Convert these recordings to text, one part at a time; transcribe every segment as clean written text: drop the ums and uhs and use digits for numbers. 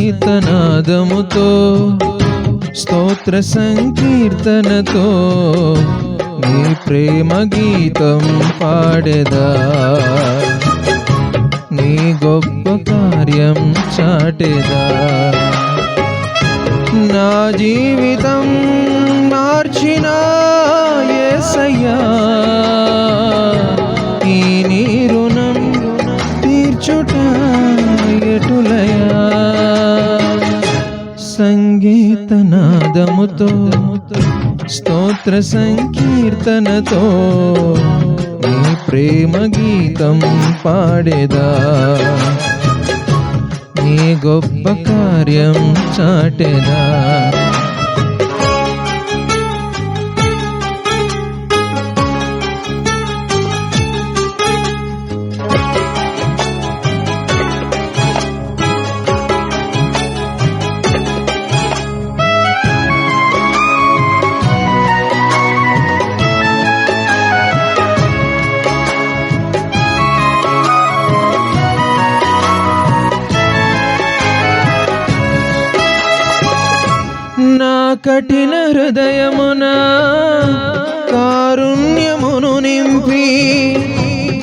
సంగీతనాదముతో స్తోత్ర సంకీర్తనతో నీ ప్రేమ గీతం పాడెదా, నీ గొప్ప కార్యం చాటెదా. నా జీవితం మార్చిన యేసయ్యా, ఈ నీ రుణం తీర్చుట ఎటులయా. సంగీతనాదముతో స్తోత్ర సంకీర్తనతో నీ ప్రేమ గీతం పాడెదా, నీ గొప్ప కార్యం చాటెదా. నా కఠిన హృదయమున కారుణ్యమును నింపి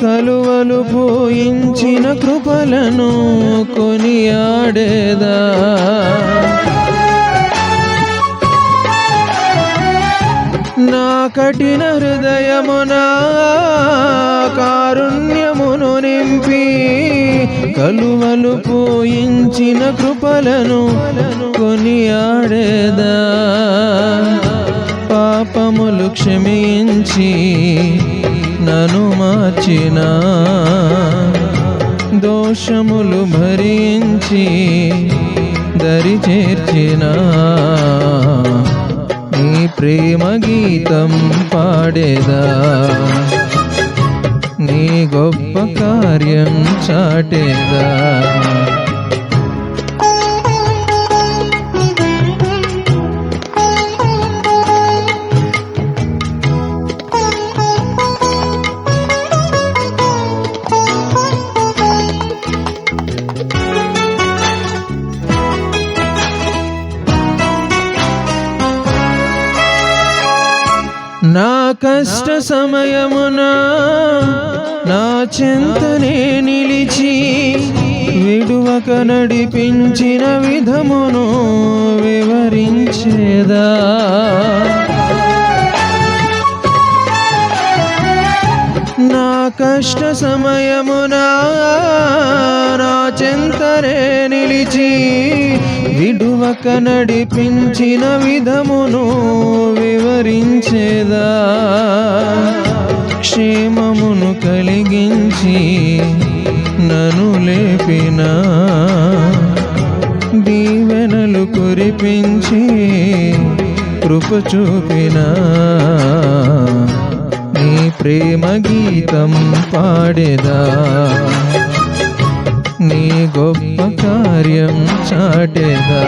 కలువలు పోయించిన కృపలను కొనియాడేదా. నా కఠిన హృదయమున కారుణ్యమును నింపి కలువలు పోయించిన కృపలను కొనియాడేదా. పాపములు క్షమించి నన్ను మార్చిన, దోషములు భరించి దరి చేర్చిన నీ ప్రేమ గీతం పాడేదా, నీ గొప్ప కార్యం చాటేదా. నా కష్ట సమయమున నా చెంతనే నిలిచి విడువక నడిపించిన విధమును వివరించేదా. నా కష్ట సమయమున నా చెంతనే నిలిచి విడువక నడిపించిన విధమును వివరించేదా. క్షేమమును కలిగించి నన్ను లేపిన, దీవెనలు కురిపించి కృప చూపిన నీ ప్రేమ గీతం పాడేదా, నీ గొప్ప కార్యం చాటెదా.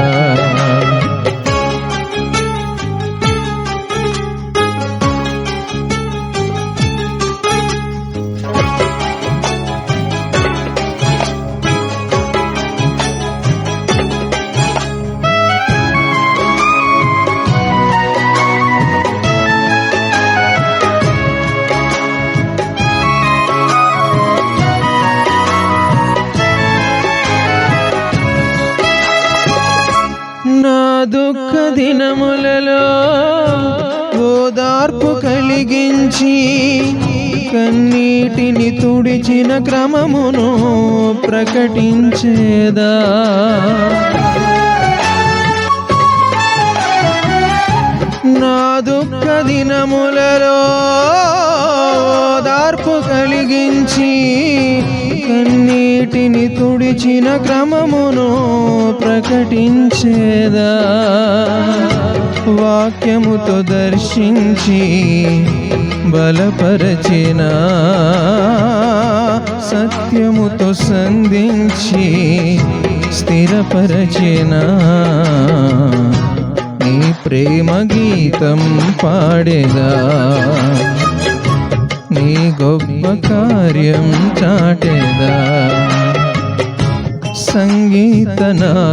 నా దుఃఖ దినములలో ఓదార్పు కలిగించి కన్నీటిని తుడిచిన క్రమమును ప్రకటించేదా. నా దుఃఖ దినములలో ఓదార్పు కలిగించి కన్నీటిని తుడిచిన క్రమమును ప్రకటించేదా, వాక్యముతో దర్శించి బలపరచిన, సత్యముతో సంధించి స్థిరపరచిన నీ ప్రేమ గీతం పాడేదా, నీ గొప్ప కార్యం చాటేదా. సంగీతనాదముతో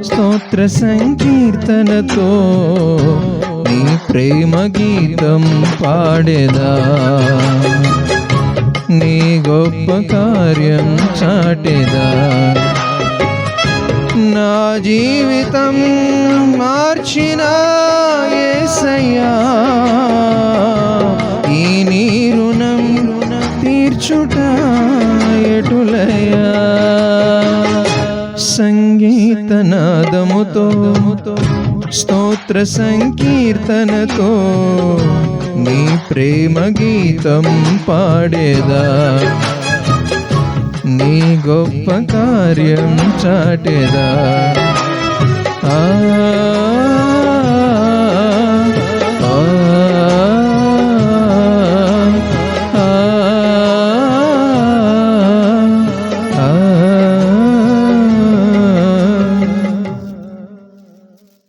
స్తోత్ర సంకీర్తనతో నీ ప్రేమ గీతం పాడేదా, నీ గొప్ప కార్యం చాటేదా. నా జీవితం మార్చిన యేసయ్యా, ఈ నీ రుణం తీర్చుట ఎటులయ్యా. సంగీతనాదముతో స్తోత్ర సంకీర్తనతో నీ ప్రేమ గీతం పాడేదా, నీ గొప్ప కార్యం చాటేదా.